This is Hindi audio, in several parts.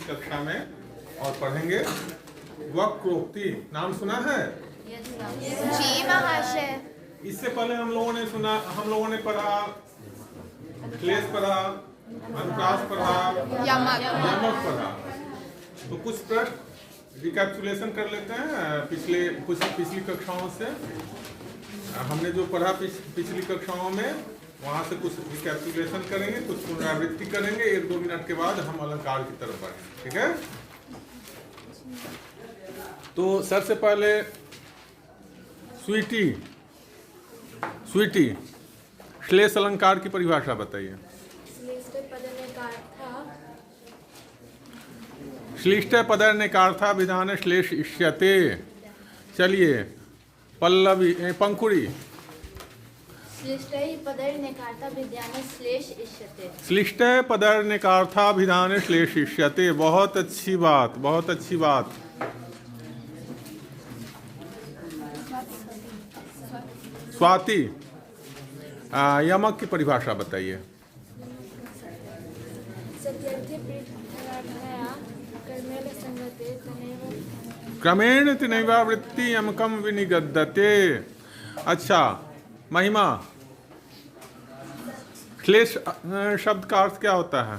इस कक्षा में और पढ़ेंगे वक्रोक्ति। नाम सुना है? जी महाशय। इससे पहले हम लोगों ने पढ़ा क्लेश पढ़ा, अनुप्रास पढ़ा, यमक पढ़ा। तो कुछ प्रश्न रिकैप्चुलेशन कर लेते हैं पिछली कक्षाओं से। हमने जो पढ़ा पिछली कक्षाओं में, वहाँ से कुछ रिकैप्चुलेशन करेंगे, कुछ पुनरावृत्ति करेंगे। 1-2 मिनट के बाद हम अलंकार की तरफ बढ़ेंगे, ठीक है? तो सबसे पहले स्वीटी श्लेष अलंकार की परिभाषा बताइए। श्लिष्ट पदर्निकार्था विधान श्लेष इष्यते। चलिए पल्लवी पंकुड़ी। श्लिष्ट पदर्निकार्था विधान श्लेष इष्यते। बहुत अच्छी बात, बहुत अच्छी बात। स्वाति यमक की परिभाषा बताइए। क्रमेण तनैवावृत्ति यमकम विनिगद्यते। अच्छा महिमा, श्लेष शब्द का अर्थ क्या होता है?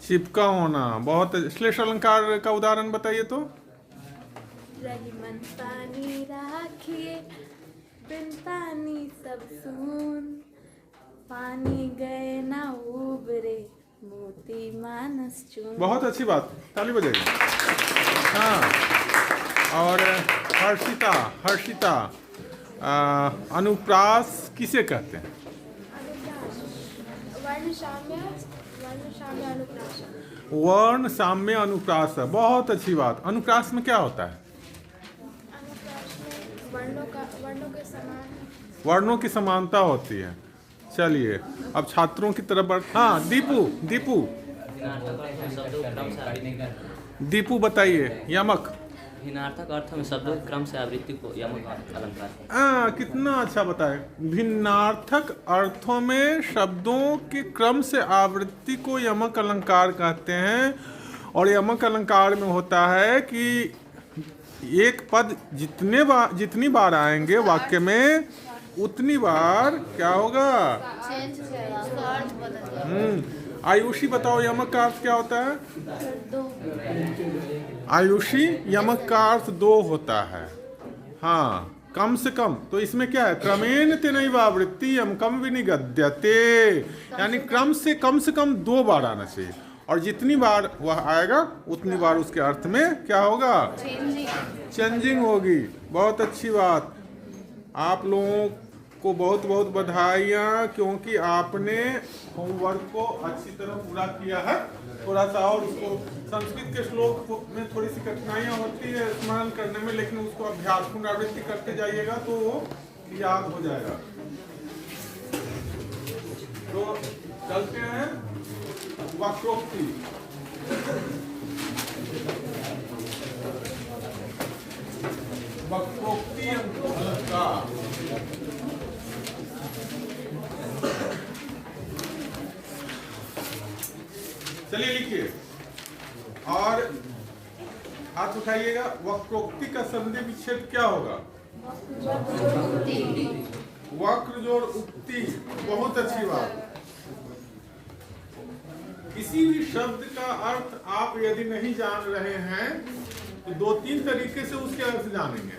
चिपका होना। बहुत। श्लेष अलंकार का उदाहरण बताइए तो। रहीमन पानी राखिए बिन पानी सब सून, पानी गए ना उबरे मोती मानस चून। बहुत अच्छी बात, ताली बजाइए। हाँ। और हर्षिता अनुप्रास किसे कहते हैं? वर्ण साम्य अनुप्रास। बहुत अच्छी बात। अनुप्रास में क्या होता है? वर्णों की समानता होती है। चलिए अब छात्रों की तरफ बढ़। हाँ दीपू बताइए यमक। भिन्नार्थक अर्थ में शब्दों के क्रम से आवृत्ति को यमक अलंकार। कितना अच्छा बताए। भिन्नार्थक अर्थों में शब्दों के क्रम से आवृत्ति को यमक अलंकार कहते हैं। और यमक अलंकार में होता है कि एक पद जितनी बार आएंगे वाक्य में, उतनी बार क्या होगा? आयुषी बताओ यमक का अर्थ क्या होता है? आयुषी यमक का अर्थ 2 होता है। हाँ, कम से कम। तो इसमें क्या है? क्रमेण तनैवावृत्ति यमकम विनिगद्यते, यानी कम से कम 2 बार आना चाहिए। और जितनी बार वह आएगा उतनी बार उसके अर्थ में क्या होगा? चेंजिंग होगी। बहुत अच्छी बात। आप लोगों को बहुत बहुत बधाइयाँ, क्योंकि आपने होमवर्क को अच्छी तरह पूरा किया है। थोड़ा सा और उसको, संस्कृत के श्लोक में थोड़ी सी कठिनाइयाँ होती है स्मरण करने में, लेकिन उसको अभ्यास पुनरावृत्ति करते जाइएगा तो वो याद हो जाएगा। तो चलते हैं वक्रोक्ति। वक्रोक्ति अलंकार। चलिए लिखिए और हाथ उठाइएगा। वक्रोक्ति का संधि विच्छेद क्या होगा? वक्र जोड़ उक्ति। बहुत अच्छी बात। किसी भी शब्द का अर्थ आप यदि नहीं जान रहे हैं तो 2-3 तरीके से उसके अर्थ जानेंगे।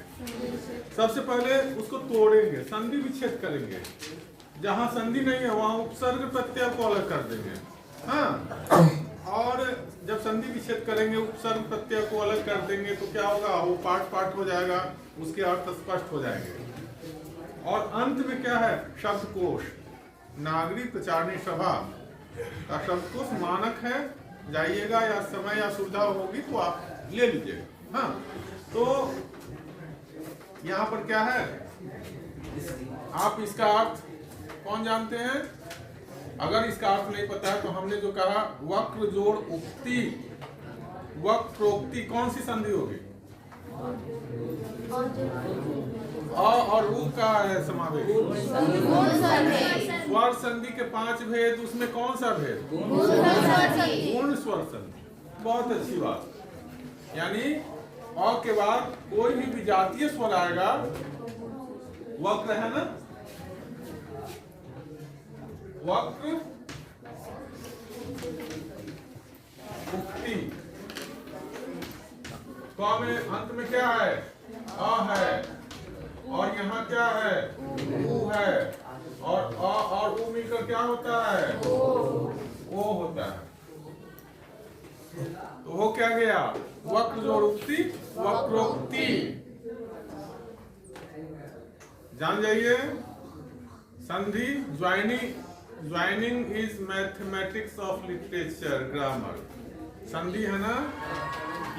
सबसे पहले उसको तोड़ेंगे, संधि विच्छेद करेंगे। जहां संधि नहीं है वहां उपसर्ग प्रत्यय को अलग कर देंगे। हाँ, और जब संधि विच्छेद करेंगे, उपसर्ग प्रत्यय को अलग कर देंगे तो क्या होगा? वो पाठ हो जाएगा, उसके अर्थ स्पष्ट हो जाएंगे। और अंत में क्या है? शब्दकोश। नागरिक प्रचारणी सभा का शब्दकोश मानक है। जाइएगा, या समय या सुविधा होगी तो आप ले लीजिएगा। हाँ, तो यहाँ पर क्या है? आप इसका अर्थ कौन जानते हैं? अगर इसका अर्थ नहीं पता है तो हमने जो कहा वक्र जोड़ उक्ति, वक्रोक्ति कौन सी संधि होगी? और ऊ का है समावेश। स्वर संधि के 5 भेद, उसमें कौन सा भेद? गुण स्वर संधि। बहुत अच्छी बात। यानी अ के बाद कोई भी विजातीय स्वर आएगा, वक्र है ना, वक्र उक्ति। क में अंत में क्या है? अ है, और यहाँ क्या है? उ है, और अ और उ मिलकर क्या होता है? ओ होता है। तो हो क्या गया? वक्र जोड़ उक्ति, वक्रोक्ति। जान जाइए। संधि, joining is mathematics of literature grammar. संधि है ना,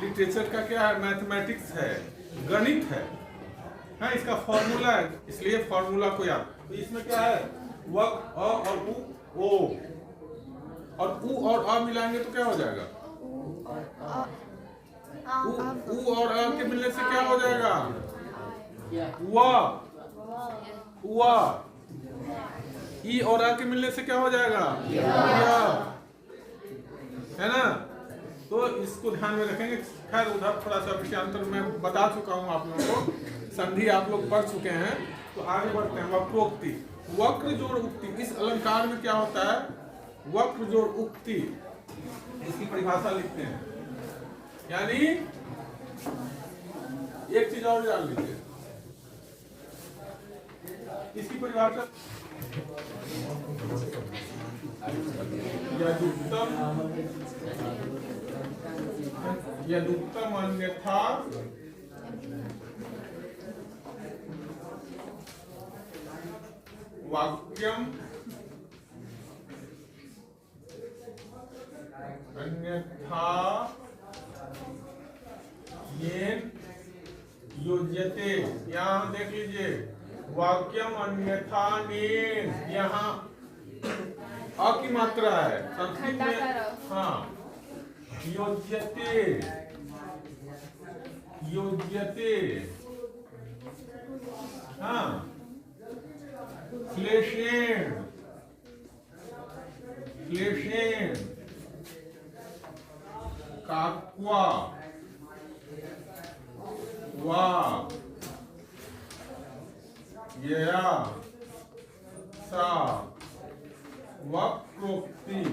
लिटरेचर का क्या है? मैथमेटिक्स है, गणित है। हाँ, इसका फॉर्मूला है, इसलिए फॉर्मूला को याद। तो इसमें क्या है? वक्र अ और उ, ओ, और उ और अ मिलाएंगे तो क्या हो जाएगा? उ और अ के मिलने से क्या हो जाएगा? वा। ई और आ के मिलने से क्या हो जाएगा? या। है ना? तो इसको ध्यान में रखेंगे। खैर उधर थोड़ा सा विषयांतर में बता चुका हूं आप लोगों को, संधि आप लोग पढ़ चुके हैं। तो आगे बढ़ते हैं। वक्रोक्ति, वक्र जोड़ उक्ति। इस अलंकार में क्या होता है? वक्र जोड़ उक्ति। इसकी परिभाषा लिखते हैं। यानी एक चीज और जान लीजिए, इसकी परिभाषा यदुक्तम अन्यथा वाक्यम अन्यथा येन योज्यते। यहाँ देख लीजिए, वाक्यम अन्यथा नेन, यहाँ अ की मात्रा है संस्कृत में। हाँ, योज्यते, योज्यते। हाँ, क्लेशेन, क्लेशेन, काक्वा, वा, यया, सा, वक्रोक्ति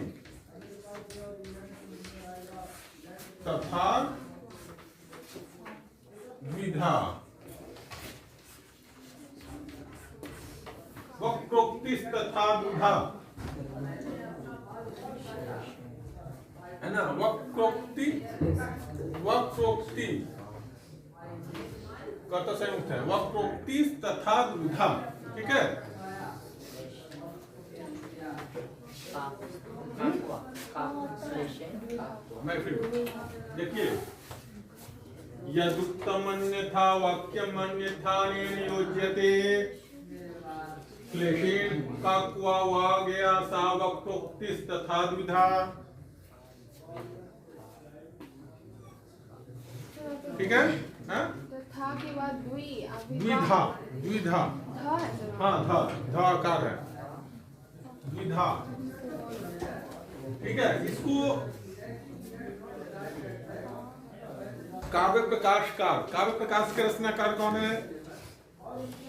तथा विधा। वक्रोक्ति तथा विधा, है ना? वक्रोक्ति, वक्रोक्ति का तो संयुक्त है। वक्रोक्ति तथा विधा, ठीक है? मैं फिर देखिए, यदुक्तम अन्यथा वाक्यम अन्यथा नेन योज्यते, क्लेशेन काक्वा वा गया सा वक्रोक्ति तथा द्विधा। ठीक है? था के बाद द्विधा, द्विधा। हाँ, धा आकार है, द्विधा। ठीक है? इसको काव्य प्रकाशकार, काव्य प्रकाश के रचनाकार कौन है?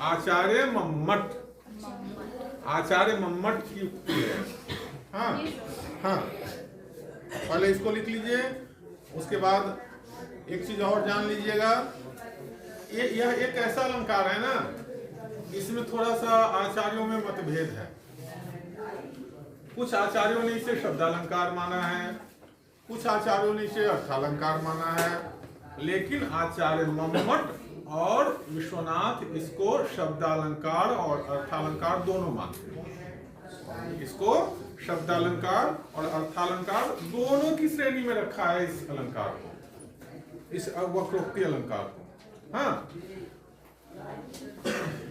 आचार्य मम्मट। आचार्य मम्मट की उक्ति है। हाँ हाँ, पहले इसको लिख लीजिए। उसके बाद एक चीज और जान लीजिएगा, यह एक ऐसा अलंकार है ना, इसमें थोड़ा सा आचार्यों में मतभेद है। कुछ आचार्यों ने इसे शब्दालंकार माना है, कुछ आचार्यों ने इसे अर्थालंकार माना है, लेकिन आचार्य मम्मट और विश्वनाथ इसको शब्दालंकार और अर्थालंकार दोनों मानते हैं। इसको शब्दालंकार और अर्थालंकार दोनों की श्रेणी में रखा है इस अलंकार को, इस वक्रोक्ति अलंकार को। हाँ,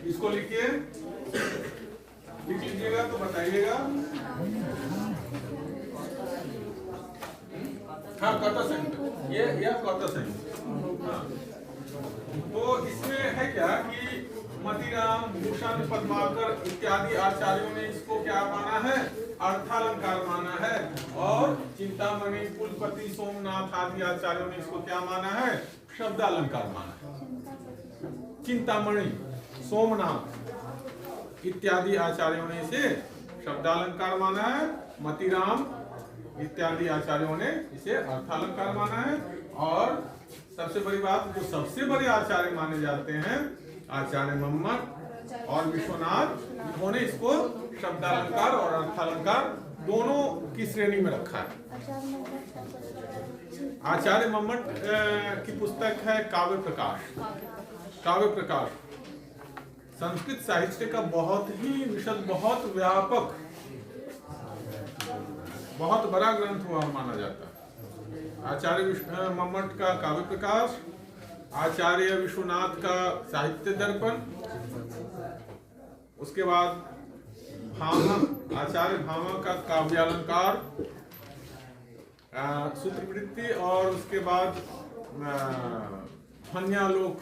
इसको लिखिए, लिख लीजिएगा तो बताइएगा। हाँ, कथा संयुक्त, यह कथा संयुक्त। हाँ, तो इसमें है क्या कि मतीराम, भूषण, पद्माकर इत्यादि आचार्यों ने इसको क्या माना है? अर्थालंकार माना है, और चिंतामणि, कुलपति, सोमनाथ आदि आचार्यों ने इसको क्या माना है? शब्दालंकार माना है। चिंतामणि, सोमनाथ इत्यादि आचार्यों ने इसे शब्दालंकार माना है। मतिराम इत्यादि आचार्यों ने इसे अर्थालंकार माना है। और सबसे बड़ी बात, जो सबसे बड़े आचार्य माने जाते हैं, आचार्य मम्मट और विश्वनाथ, उन्होंने इसको शब्दालंकार और अर्थालंकार दोनों की श्रेणी में रखा है। आचार्य मम्मट की पुस्तक है काव्य प्रकाश। काव्य प्रकाश संस्कृत साहित्य का बहुत ही विशद, बहुत व्यापक, बहुत बड़ा ग्रंथ हुआ माना जाता है। आचार्य मम्मट का काव्य प्रकाश, आचार्य विश्वनाथ का साहित्य दर्पण, उसके बाद भामा, आचार्य भामा का काव्यालंकार, सूत्रवृत्ति, और उसके बाद ध्वन्यालोक,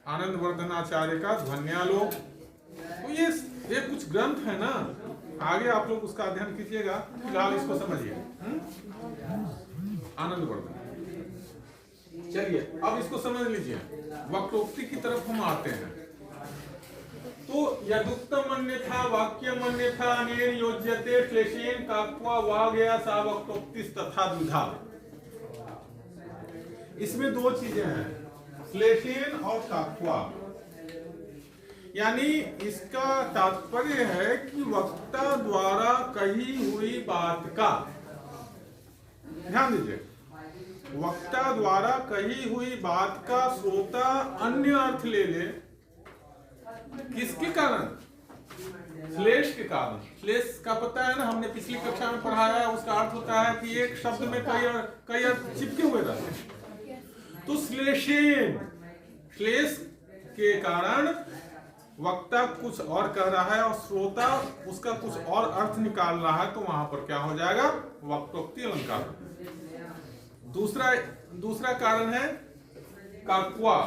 आनंद वर्धनाचार्य का ध्वन्यालोक। तो ये कुछ ग्रंथ है ना, आगे आप लोग उसका अध्ययन कीजिएगा, फिलहाल इसको समझिए। आनंद वर्धन। चलिए अब इसको समझ लीजिए, वक्रोक्ति की तरफ हम आते हैं। तो यदुक्तम अन्यथा वाक्यम अन्यथा अनेन योज्यते श्लेषेन काक्वा वा गया सा वक्रोक्तिस् तथा द्विधा। इसमें दो चीजें हैं, श्लेषेन और काक्वा। यानी इसका तात्पर्य है कि वक्ता द्वारा कही हुई बात का, ध्यान दीजिए, वक्ता द्वारा कही हुई बात का श्रोता अन्य अर्थ ले ले। किसके कारण? श्लेष के कारण। श्लेष का पता है ना, हमने पिछली कक्षा में पढ़ाया है, उसका अर्थ होता है कि एक शब्द में कई अर्थ चिपके हुए रहते हैं। तो श्लेषेन, श्लेष के कारण वक्ता कुछ और कह रहा है और श्रोता उसका कुछ और अर्थ निकाल रहा है, तो वहां पर क्या हो जाएगा? वक्रोक्ति अलंकार। दूसरा कारण है काकुआ।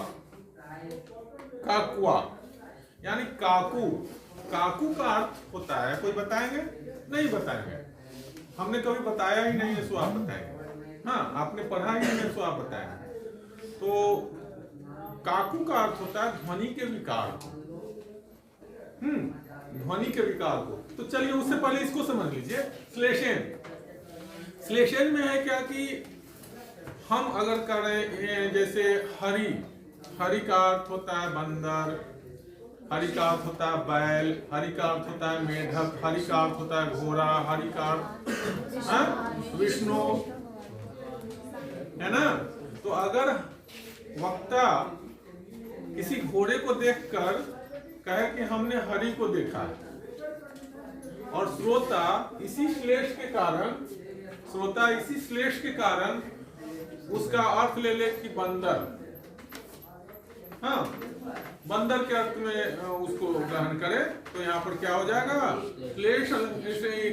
काकुआ यानी काकू। काकू का अर्थ होता है, कोई बताएंगे? नहीं बताएंगे, हमने कभी बताया ही नहीं है, सो आप बताएंगे। हाँ, आपने पढ़ा ही नहीं है, सो आप बताएंगे। तो काकू का अर्थ होता है ध्वनि के विकार। ध्वनि के विकार को। तो चलिए उससे पहले इसको समझ लीजिए। श्लेषेन, श्लेषेन में है क्या कि हम अगर करें, जैसे हरि, हरि का अर्थ होता है बंदर, हरि का अर्थ होता है बैल, हरि का अर्थ होता है मेढक, हरि का अर्थ होता है घोड़ा, हरि का अर्थ विष्णु, है ना। तो अगर वक्ता किसी घोड़े को देखकर कहे कि हमने हरि को देखा है, और श्रोता इसी श्लेष के कारण उसका अर्थ ले ले कि बंदर, हाँ, बंदर के अर्थ में उसको ग्रहण करे, तो यहाँ पर क्या हो जाएगा? श्लेष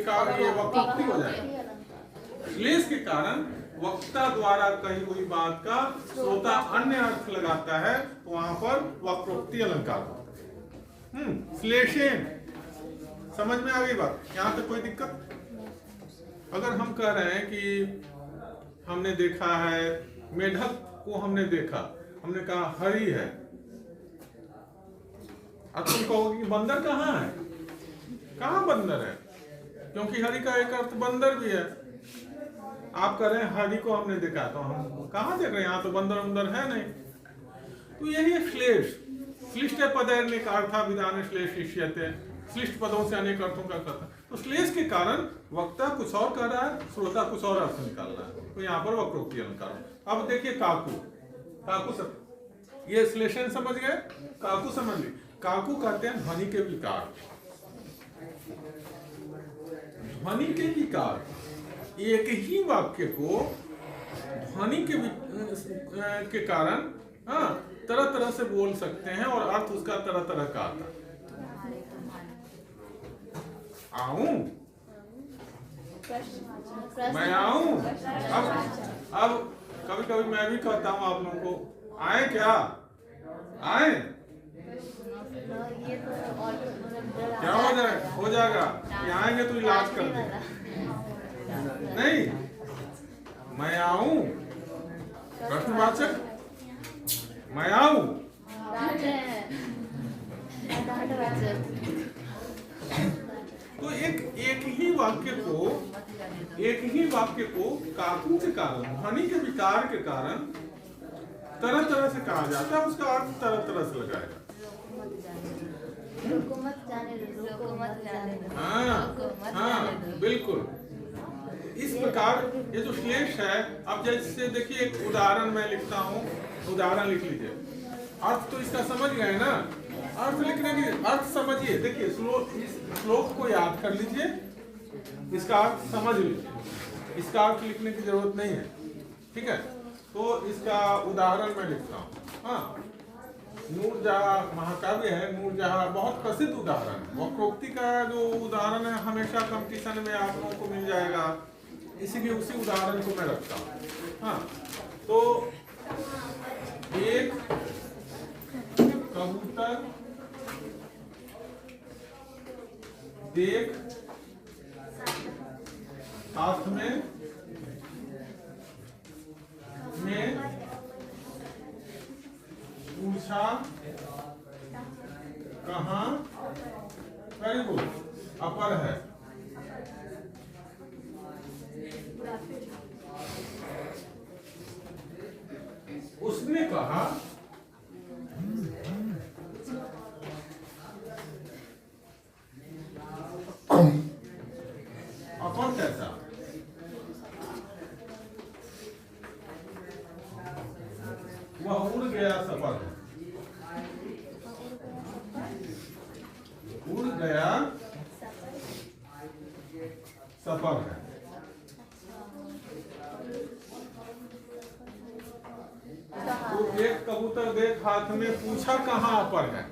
का वक्रोक्ति हो जाएगा। श्लेष के कारण वक्ता द्वारा कही हुई बात का श्रोता अन्य अर्थ लगाता है, तो वहां पर वक्रोक्ति अलंकार होता है। श्लेषेन, समझ में आ गई बात? यहां तक कोई दिक्कत? अगर हम कह रहे हैं कि हमने देखा है मेढक को, हमने देखा, हमने कहा हरि है, अब तुम कहोगे कि बंदर कहाँ है? कहाँ बंदर है? क्योंकि हरि का एक अर्थ बंदर भी है। आप कह रहे हैं हरि को हमने देखा, तो हम कहाँ देख रहे हैं? यहाँ तो बंदर उंदर है नहीं। तो यही श्लेष, श्लिष्ट पदैर्निक अर्था विधान श्लेष शिष्यते, श्लिष्ट पदों से अनेक अर्थों का कथन। तो श्लेष के कारण वक्ता कुछ और कह रहा है, श्रोता कुछ और अर्थ निकाल रहा है, तो यहाँ पर वक्रोक्ति अलंकार। अब देखिए काकू, काकू सब ये श्लेषण समझ गए, काकू समझ ली। काकू कहते हैं ध्वनि के विकार। ध्वनि के विकार, एक ही वाक्य को ध्वनि के कारण तरह तरह से बोल सकते हैं और अर्थ उसका तरह तरह का आता है। आऊं, मैं आऊं। अब कभी कभी मैं भी कहता हूं आप लोगों को, आए क्या? आए क्या हो जाएगा? आएंगे तो इलाज कर देंगे। नहीं, मैं आऊं, प्रश्नवाचक, मैं आऊं। तो एक ही वाक्य को कार्टून के कारण, ध्वनि के विकार के कारण तरह तरह से कहा जाता है, उसका अर्थ तरह तरह से लगाएगा। हाँ, बिल्कुल। इस प्रकार ये जो श्लेष है, अब जैसे देखिए एक उदाहरण मैं लिखता हूँ, उदाहरण लिख लीजिए। अर्थ तो इसका समझ गए ना, अर्थ लिखने की अर्थ समझिए। देखिए श्लोक को याद कर लीजिए, इसका अर्थ समझ लीजिए, इसका अर्थ लिखने की जरूरत नहीं है, ठीक है। तो इसका उदाहरण मैं लिखता हूँ। हाँ, नूरजहाँ महाकाव्य है, नूरजहाँ बहुत प्रसिद्ध उदाहरण है। वक्रोक्ति का जो उदाहरण है हमेशा कंपटीशन में आप लोगों को मिल जाएगा, इसीलिए उसी उदाहरण को मैं रखता हूँ। हाँ, तो एक कबूतर देख हाथ में पूछा कहाँ, वेरी गुड, अपर है। उसने कहा अपर कैसा, वह उड़ गया सफर है, उड़ गया सफर है। तो एक कबूतर देख हाथ में पूछा कहाँ अपर है,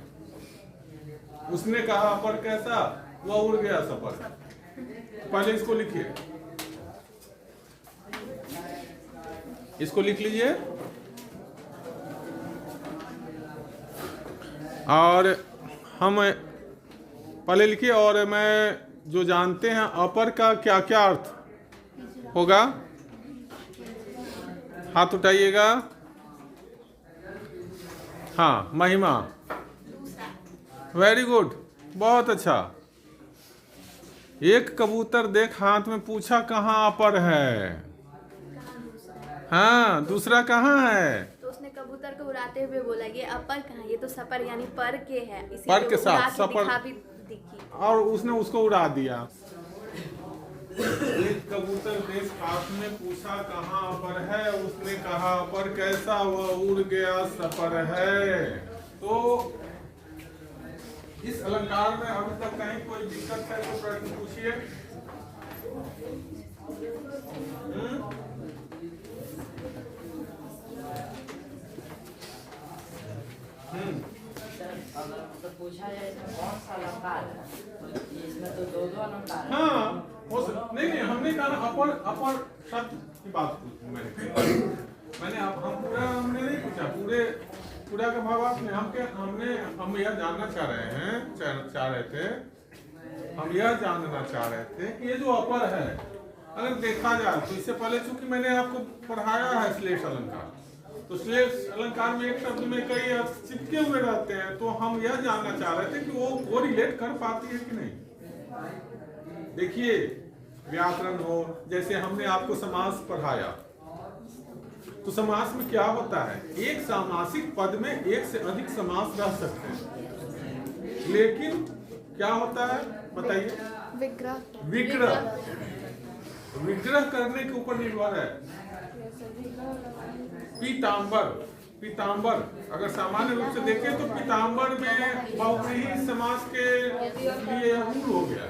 उसने कहा अपर कैसा, वह उड़ गया सफर है। पहले इसको लिखिए, इसको लिख लीजिए और हम पहले लिखिए। और मैं जो जानते हैं अपर का क्या क्या अर्थ होगा, हाथ उठाइएगा। हाँ, महिमा, वेरी गुड, बहुत अच्छा। एक कबूतर देख हाथ में पूछा कहाँ अपर है। हाँ, दूसरा कहाँ है, तो उसने कबूतर को उड़ाते हुए बोला ये अपर कहाँ, ये तो सपर यानी पर के है, पर के साथ सपर, दिखी और उसने उसको उड़ा दिया। एक कबूतर देख हाथ में पूछा कहाँ अपर है, उसने कहा अपर कैसा, वह उड़ गया सपर है। तो इस अलंकार में अभी तक कहीं कोई दिक्कत है तो प्रश्न पूछिए। तो पूछा जाए इसमें कौन सा अलंकार है, इसमें तो दो अलंकार है। हाँ, नहीं, हमने कहा अपर अपर शब्द की बात मैंने हमने नहीं पूछा पूरा का भाव आपने हम यह जानना चाह रहे थे हम यह जानना चाह रहे थे कि ये जो अपर है, अगर देखा जाए तो इससे पहले चूंकि मैंने आपको पढ़ाया है श्लेष अलंकार, तो श्लेष अलंकार में एक शब्द में कई अर्थ चिपके हुए रहते हैं। तो हम यह जानना चाह रहे थे कि वो रिलेट कर पाती है कि नहीं। देखिए व्याकरण हो, जैसे हमने आपको समास पढ़ाया, तो समास में क्या होता है, एक सामासिक पद में एक से अधिक समास रह सकते हैं, लेकिन क्या होता है बताइए, विग्रह करने के ऊपर निर्भर है। पीतांबर अगर सामान्य रूप से देखें तो पीतांबर में बहुव्रीहि समास के लिए मूल हो गया,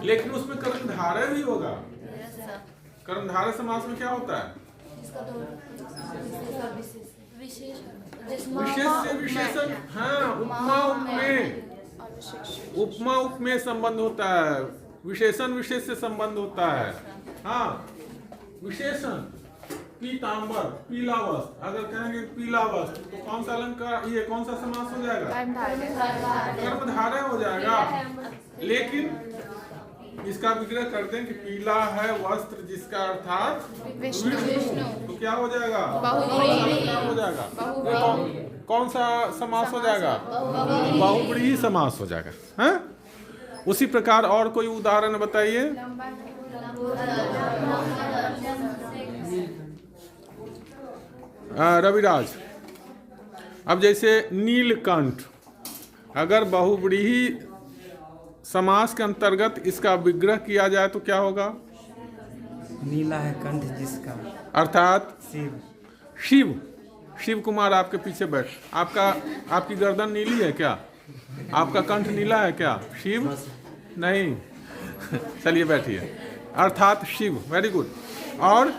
लेकिन उसमें कर्मधारय भी होगा। कर्मधारय समास में क्या होता है, विशेष से विशेषण। हाँ, उपमा उपमेय संबंध होता है, विशेषण विशेष से संबंध होता है। हाँ, विशेषण पीतांबर, पीला वस्त्र, अगर कहेंगे पीला वस्त्र तो कौन सा अलंकार, ये कौन सा समास हो जाएगा, कर्मधारय हो जाएगा। लेकिन इसका विग्रह कर दें कि पीला है वस्त्र जिसका अर्थात विष्णु। तो क्या हो जाएगा? बहुव्रीहि। क्या हो जाएगा? कौन सा समास हो जाएगा? बहुव्रीहि समास हो जाएगा। हैं? उसी प्रकार और कोई उदाहरण बताइए। रविराज, अब जैसे नीलकंठ, अगर बहुव्रीहि समास के अंतर्गत इसका विग्रह किया जाए तो क्या होगा? नीला है कंठ जिसका, अर्थात शिव। शिव। शिव कुमार आपके पीछे बैठ, आपकी गर्दन नीली है क्या? आपका कंठ नीला है क्या? शिव नहीं। चलिए बैठिए। अर्थात शिव, वेरी गुड। और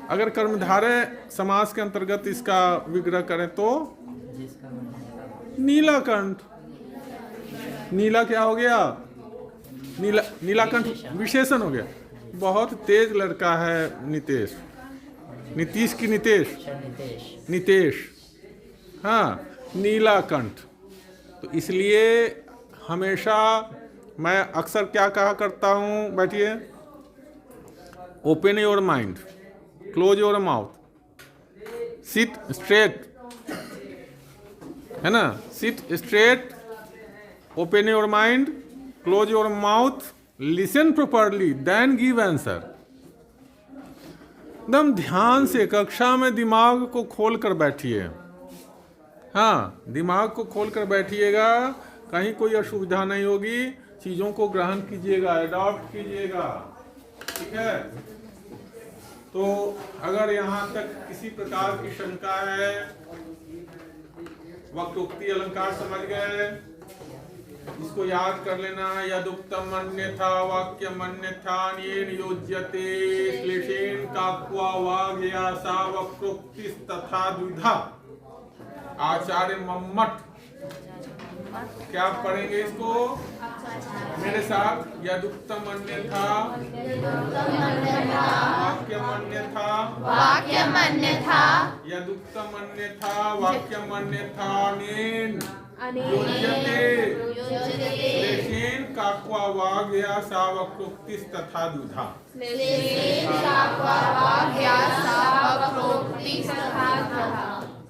अगर कर्मधारय समास के अंतर्गत इसका विग्रह करें तो नीलाकंठ। नीला क्या हो गया? नीलाकंठ विशेषण हो गया। बहुत तेज लड़का है नितेश। नीतीश की नितेश? नितेश। हाँ, नीलाकंठ। तो इसलिए हमेशा मैं अक्सर क्या कहा करता हूँ, बैठिए, open your mind, close your mouth, sit straight, है ना? Sit straight, open your mind, close your mouth, listen properly, then give answer. एकदम ध्यान से कक्षा में दिमाग को खोल कर बैठिए। हाँ, दिमाग को खोल कर बैठिएगा, कहीं कोई असुविधा नहीं होगी। चीज़ों को ग्रहण कीजिएगा, अडॉप्ट कीजिएगा, ठीक है? तो अगर यहाँ तक किसी प्रकार की शंका है, वक्रोक्ति अलंकार समझ गए, इसको याद कर लेना। यदुक्तम अन्यथा वाक्यम अन्यथा अनेन योज्यते श्लेषेण काक्वा वाग्या सा वक्रोक्ति तथा द्विधा। आचार्य मम्मट क्या पढ़ेंगे इसको मेरे साथ? यदुक्तम अन्यथा वाक्यम अन्यथा, वाक्यम अन्यथा, यदुक्तम अन्यथा वाक्यम अन्यथा अनेन योज्यते श्लेषेण काक्वा वाग्या सा वक्रोक्ति तथा द्विधा।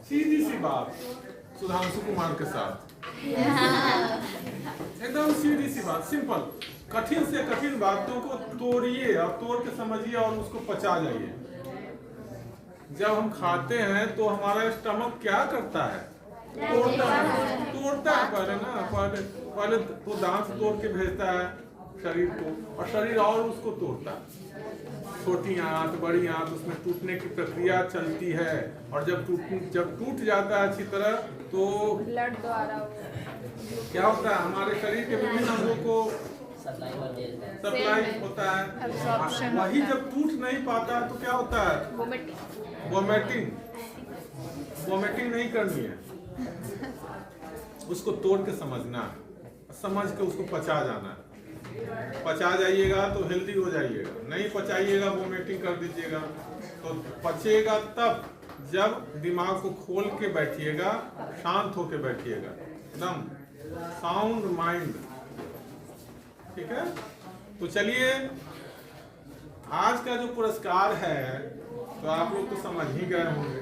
सीधी सी बात सुधांशु कुमार के साथ, एकदम सीधी सी बात, सिंपल। कठिन से कठिन बातों को तोड़िए और तोड़ के समझिए और उसको पचा जाइए। जब हम खाते हैं तो हमारा स्टमक क्या करता है? तोड़ता है पहले ना, पहले तो दांत तोड़ के भेजता है शरीर को, और शरीर और उसको तोड़ता है। छोटी आंत, बड़ी आंत, उसमें टूटने की प्रक्रिया चलती है, और जब टूट जाता है अच्छी तरह तो ब्लड द्वारा क्या होता है? हमारे शरीर के विभिन्न अंगों को सप्लाई होता है। Absorption वही होता है। जब टूट नहीं पाता है तो क्या होता है? वोमिटिंग नहीं करनी है, उसको तोड़ के समझना है, समझ के उसको पचा जाना है। पचा जाइएगा तो हेल्दी हो जाइएगा, नहीं पचाइएगा वोमिटिंग कर दीजिएगा। तो पचेगा तब जब दिमाग को खोल के बैठिएगा, शांत होके बैठिएगा, एकदम साउंड माइंड, ठीक है? तो चलिए, आज का जो पुरस्कार है तो आप लोग तो समझ ही गए होंगे।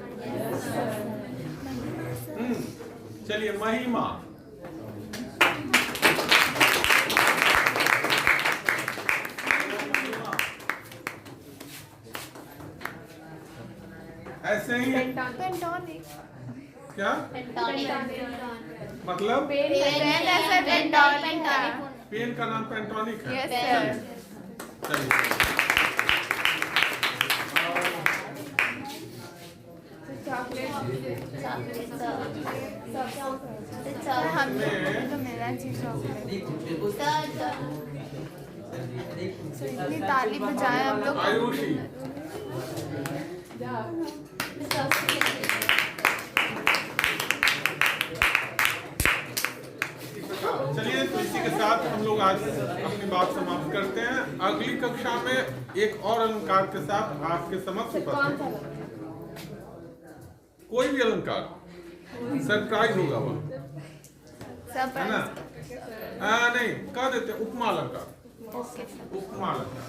चलिए, महिमा। ऐसे ही पेंटोनिक। क्या मतलब? पेन का नाम पेंटोनिक है। Yes, sir. चलिए, हम तो मेरा चीज चॉकलेट। इतनी ताली बजाए हम लोग। आयुषी। चलिए, तो इसी के साथ हम लोग आज अपनी बात समाप्त करते हैं। अगली कक्षा में एक और अलंकार के साथ आपके समक्ष उपस्थित हैं। कोई भी अलंकार, सरप्राइज होगा वह। है ना? नहीं, कह देते उपमा अलंकार। Okay sir. उपमा अलंकार।